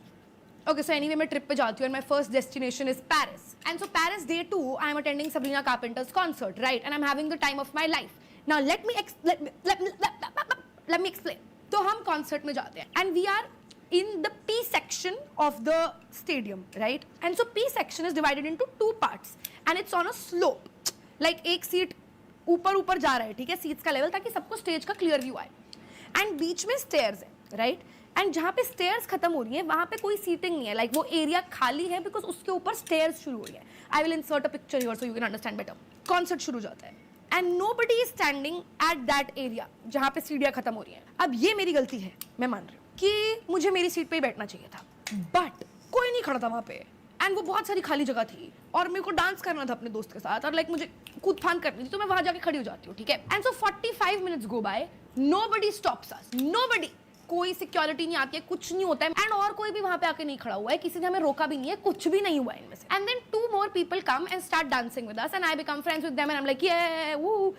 Okay, so anyway, मैं trip पे जाती हूँ and my first destination is Paris. And so Paris day 2, I am attending Sabrina Carpenter's concert, right? And I'm having the time of my life. Now let me explain. तो हम concert में जाते हैं and we are in the P section of the stadium, right. And so P section is divided into 2 parts and it's on a slope. Like एक seat ऊपर जा रहा है, ठीक है, सीट्स का लेवल, ताकि सबको स्टेज का क्लियर व्यू आए. एंड बीच में स्टेयर्स है, राइट. एंड जहाँ पे स्टेयर्स खत्म हो रही है वहाँ पे कोई सीटिंग नहीं है. लाइक वो एरिया खाली है बिकॉज उसके ऊपर स्टेयर्स शुरू हो रही है. I will insert a picture here so you can understand better. Concert शुरू हो जाता है and nobody is standing at that area जहाँ पे सीढ़ियाँ खत्म हो रही हैं. अब ये मेरी गलती है, मैं मान रही हूँ कि मुझे मेरी सीट पे ही बैठना चाहिए था, बट कोई नहीं खड़ा था वहाँ पे एंड वो बहुत सारी खाली जगह थी और मेरे को डांस करना था अपने दोस्त के साथ और लाइक मुझे कूद फान करनी थी. तो मैं वहाँ जाके खड़ी हो जाती हूँ, ठीक है. And so 45 minutes go by, nobody stops us, nobody. कोई सिक्योरिटी नहीं आती है, कुछ नहीं होता है एंड और कोई भी वहां पे आके नहीं खड़ा हुआ है, किसी ने हमें रोका भी नहीं है, कुछ भी नहीं हुआ है इनमें से. And then 2 more people come and start dancing with us and I become friends with them and I'm like, yeah, woo.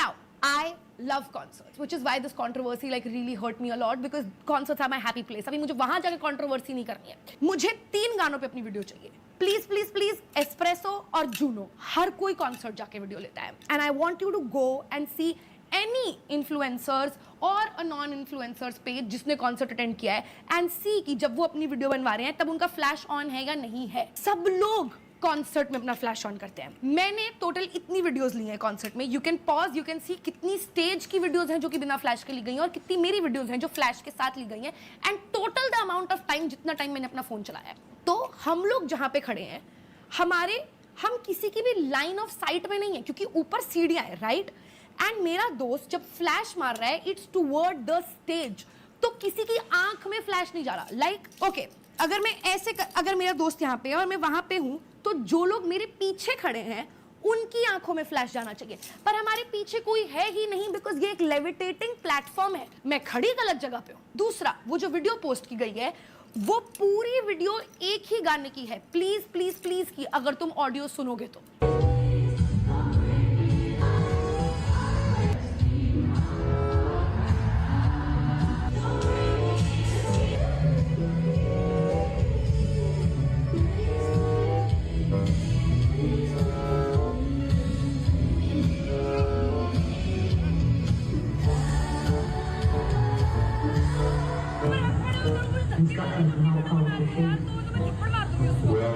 Now I love concerts, which is why this controversy like really hurt me a lot because concerts are my happy place. अभी मुझे वहां जाके controversy नहीं करनी है. मुझे 3 गानों पे अपनी वीडियो चाहिए, प्लीज प्लीज प्लीज. एस्प्रेसो और जूनो, हर कोई कॉन्सर्ट जाके वीडियो लेता है and I want you to go and see any influencers और a non-influencers page जिसने कॉन्सर्ट अटेंड किया है एंड सी कि जब वो अपनी वीडियो बनवा रहे हैं तब उनका फ्लैश ऑन है या नहीं है. सब लोग कॉन्सर्ट में अपना फ्लैश ऑन करते हैं. मैंने टोटल इतनी वीडियोस ली हैं कॉन्सर्ट में. You can pause, you can see कितनी स्टेज की वीडियोस हैं जो कि बिना फ्लैश के ली गई हैं और कितनी मेरी वीडियोस हैं जो फ्लैश के साथ ली गई हैं and total the amount of time जितना टाइम मैंने अपना फोन चलाया है. तो हम लोग जहाँ पे खड़े हैं हम किसी की भी लाइन ऑफ साइट में नहीं है क्योंकि ऊपर सीढ़ियाँ हैं, राइट. एंड मेरा दोस्त जब फ्लैश मार रहा है इट्स टूवर्ड द स्टेज, तो किसी की आंख में फ्लैश नहीं जा रहा. लाइक ओके, अगर मैं अगर मेरा दोस्त यहाँ पे है और मैं वहां पे हूँ तो जो लोग मेरे पीछे खड़े हैं उनकी आंखों में फ्लैश जाना चाहिए, पर हमारे पीछे कोई है ही नहीं बिकॉज ये एक लेविटेटिंग प्लेटफॉर्म है। मैं खड़ी गलत जगह पे हूँ। दूसरा, वो जो वीडियो पोस्ट की गई है वो पूरी वीडियो एक ही गाने की है, प्लीज प्लीज प्लीज की, अगर तुम ऑडियो सुनोगे तो।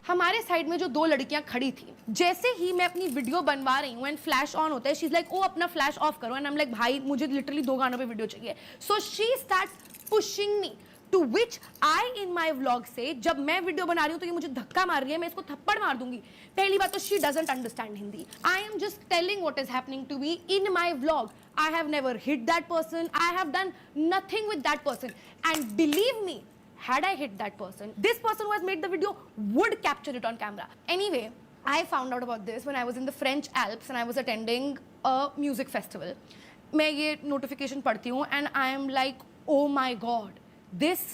हमारे साइड में जो दो लड़कियां खड़ी थी, जैसे ही मैं अपनी वीडियो बनवा रही हूँ एंड फ्लैश ऑन होता है, शी इज लाइक ओ अपना फ्लैश ऑफ करो, एंड आई एम लाइक भाई मुझे लिटरली 2 गानों पे वीडियो चाहिए। So she starts pushing me, to which I in my vlog से जब मैं वीडियो बना रही हूँ तो ये मुझे धक्का मार रही है, मैं इसको थप्पड़ मार दूंगी। पहली बात तो she doesn't understand Hindi. I am just telling what is happening to me in my vlog. I have never hit that person. I have done nothing with that person. And believe me, had I hit that person, this person who has made the video would capture it on camera. Anyway, I found out about this when I was in the French Alps and I was attending a music festival. मैं ये notification पढ़ती हूँ and I am like, oh my God, this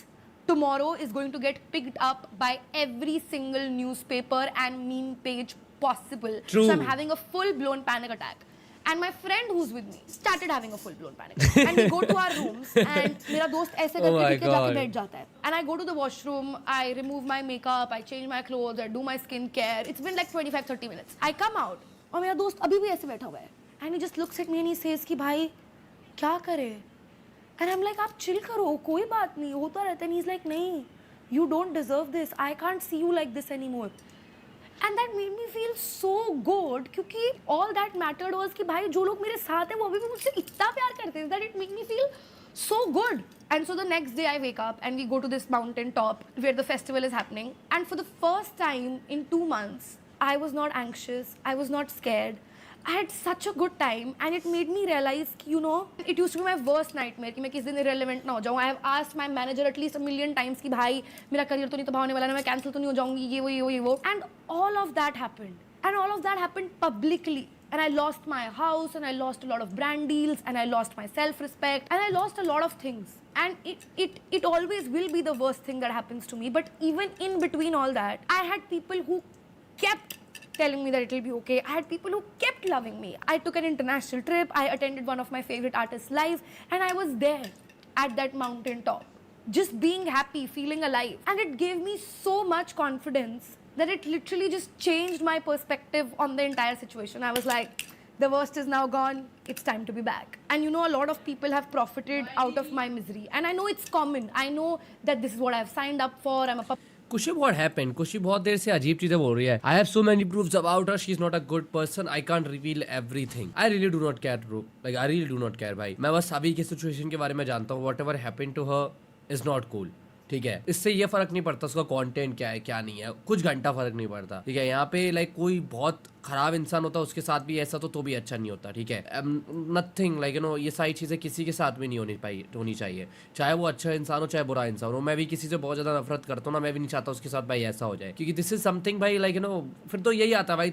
tomorrow is going to get picked up by every single newspaper and meme page possible. True. So I'm having a full-blown panic attack. And my friend who's with me started having a full-blown panic. And we go to our rooms and मेरा दोस्त ऐसे करके ठीक है जाके बैठ जाता है. And I go to the washroom, I remove my makeup, I change my clothes, I do my skin care. It's been like 25-30 minutes. I come out और मेरा दोस्त अभी भी ऐसे बैठा हुआ है. And he just looks at me and he says कि भाई क्या करे? And I'm like आप chill करो, कोई बात नहीं, होता रहता है. And he's like नहीं, you don't deserve this. I can't see you like this anymore. And that made me feel so good क्योंकि all that mattered was कि भाई जो लोग मेरे साथ हैं वो अभी भी मुझसे इतना प्यार करते हैं that it made me feel so good. And so the next day I wake up and we go to this mountain top where the festival is happening, and for the first time in 2 months I was not anxious, I was not scared. I had such a good time and it made me realize कि, you know, it used to be my worst nightmare कि मैं किस दिन irrelevant ना हो जाऊँ. I have asked my manager at least a million times कि भाई मेरा career तो नहीं तबाह होने वाला ना, मैं cancel तो नहीं हो जाऊँगी, ये वो. And all of that happened. And all of that happened publicly. And I lost my house and I lost a lot of brand deals and I lost my self-respect and I lost a lot of things. And it always will be the worst thing that happens to me. But even in between all that, I had people who kept telling me that it'll be okay. I had people who kept loving me. I took an international trip. I attended one of my favorite artists live and I was there at that mountain top, just being happy, feeling alive. And it gave me so much confidence that it literally just changed my perspective on the entire situation. I was like, the worst is now gone. It's time to be back. And you know, a lot of people have profited out of my misery. And I know it's common. I know that this is what I've signed up for. I'm a कुशी what happened? कुशी बहुत देर से अजीब चीजें बोल रही है. I have so many proofs about her. She's not a good person. I can't reveal everything. I really do not care, bro. Like I really do not care, भाई. मैं बस अभी की सिचुएशन के बारे में जानता हूँ. Whatever happened to her is not cool. ठीक है, इससे ये फर्क नहीं पड़ता उसका कंटेंट क्या है क्या नहीं है, कुछ घंटा फर्क नहीं पड़ता. ठीक है, यहाँ पे लाइक कोई बहुत खराब इंसान होता है उसके साथ भी ऐसा तो भी अच्छा नहीं होता. ठीक है, नथिंग लाइक यू नो, ये सारी चीज़ें किसी के साथ भी नहीं होनी चाहिए, चाहे वो अच्छा इंसान हो चाहे बुरा इंसान हो. मैं भी किसी से बहुत ज़्यादा नफरत करता हूँ ना, मैं भी नहीं चाहता उसके साथ भाई ऐसा हो जाए, क्योंकि दिस इज समथिंग भाई लाइक यू नो, फिर तो यही आता है भाई,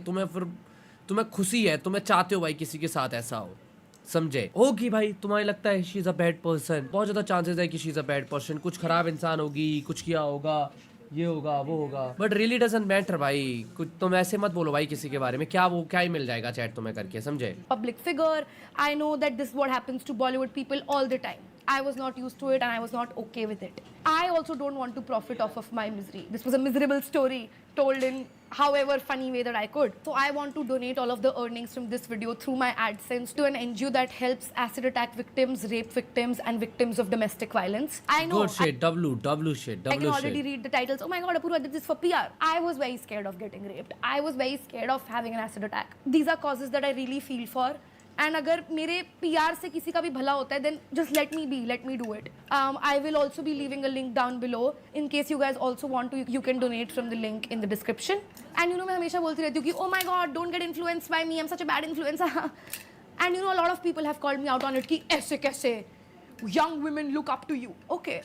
तुम्हें खुशी है, तुम्हें चाहते हो भाई किसी के साथ ऐसा हो, समझे होगी भाई. तुम्हारी लगता है she is a bad person, बहुत ज्यादा चांसेस है कि she is a bad person, कुछ खराब इंसान होगी, कुछ किया होगा, ये होगा वो होगा, बट रियली डजंट मैटर भाई. कुछ तुम ऐसे मत बोलो भाई किसी के बारे में, क्या ही मिल जाएगा चैट तुम्हें करके, समझे. Public figure, I know that this is what happens to Bollywood people all the time. I was not used to it and I was not okay with it. I also don't want to profit off of my misery. This was a miserable story told in however funny way that I could. So I want to donate all of the earnings from this video through my AdSense to an NGO that helps acid attack victims, rape victims and victims of domestic violence. I know. Good shit, W shit. I can already read the titles. Oh my God, Apurva did this for PR. I was very scared of getting raped. I was very scared of having an acid attack. These are causes that I really feel for. And अगर मेरे PR से किसी का भी भला होता है, then just let me do it. I will also be leaving a link down below in case you guys also want to. You can donate from the link in the description. And you know, मैं हमेशा बोलती रहती हूँ कि oh my God, don't get influenced by me. I'm such a bad influencer. And you know, a lot of people have called me out on it कि ऐसे कैसे young women look up to you. Okay.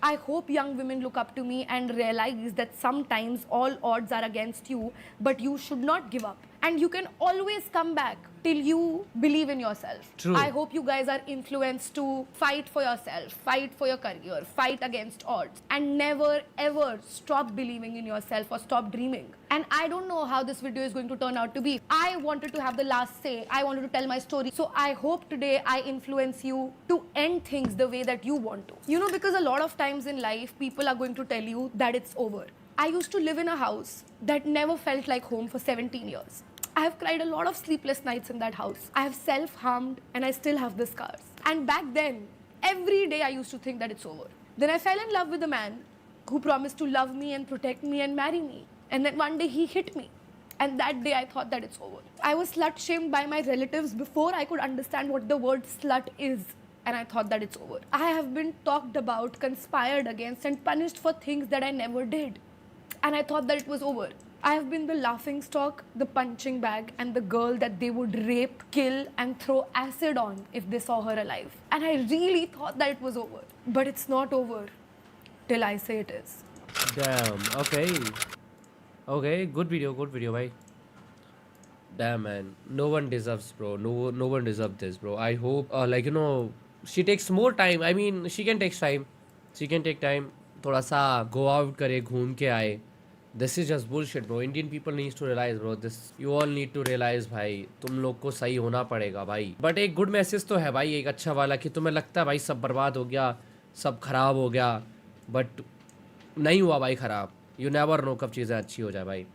I hope young women look up to me and realize that sometimes all odds are against you, but you should not give up. and you can always come back till you believe in yourself. True. I hope you guys are influenced to fight for yourself, fight for your career, fight against odds, and never ever stop believing in yourself or stop dreaming. And I don't know how this video is going to turn out to be. I wanted to have the last say. I wanted to tell my story. So I hope today I influence you to end things the way that you want to. You know, because a lot of times in life, people are going to tell you that it's over. I used to live in a house that never felt like home for 17 years. I have cried a lot of sleepless nights in that house. I have self-harmed and I still have the scars. And back then, every day I used to think that it's over. Then I fell in love with a man who promised to love me and protect me and marry me. And then one day he hit me. And that day I thought that it's over. I was slut-shamed by my relatives before I could understand what the word slut is. And I thought that it's over. I have been talked about, conspired against, and punished for things that I never did. And I thought that it was over. I have been the laughing stock, the punching bag, and the girl that they would rape, kill, and throw acid on if they saw her alive. And I really thought that it was over. But it's not over till I say it is. Damn. Okay. Okay. Good video, bhai. Damn, man. No one deserves, bro. No one deserves this, bro. I hope, she takes more time. I mean, she can take time. She can take time. थोड़ा सा go out करे, घूम के आए. This is just bullshit, bro. Indian people needs to realize, bro. This you all need to realize, भाई. तुम लोग को सही होना पड़ेगा, भाई. But एक good message तो है, भाई. एक अच्छा वाला कि तुम्हें लगता है, भाई, सब बर्बाद हो गया, सब खराब हो गया. But नहीं हुआ, भाई, खराब. You never know कब चीज़ें अच्छी हो जाए, भाई.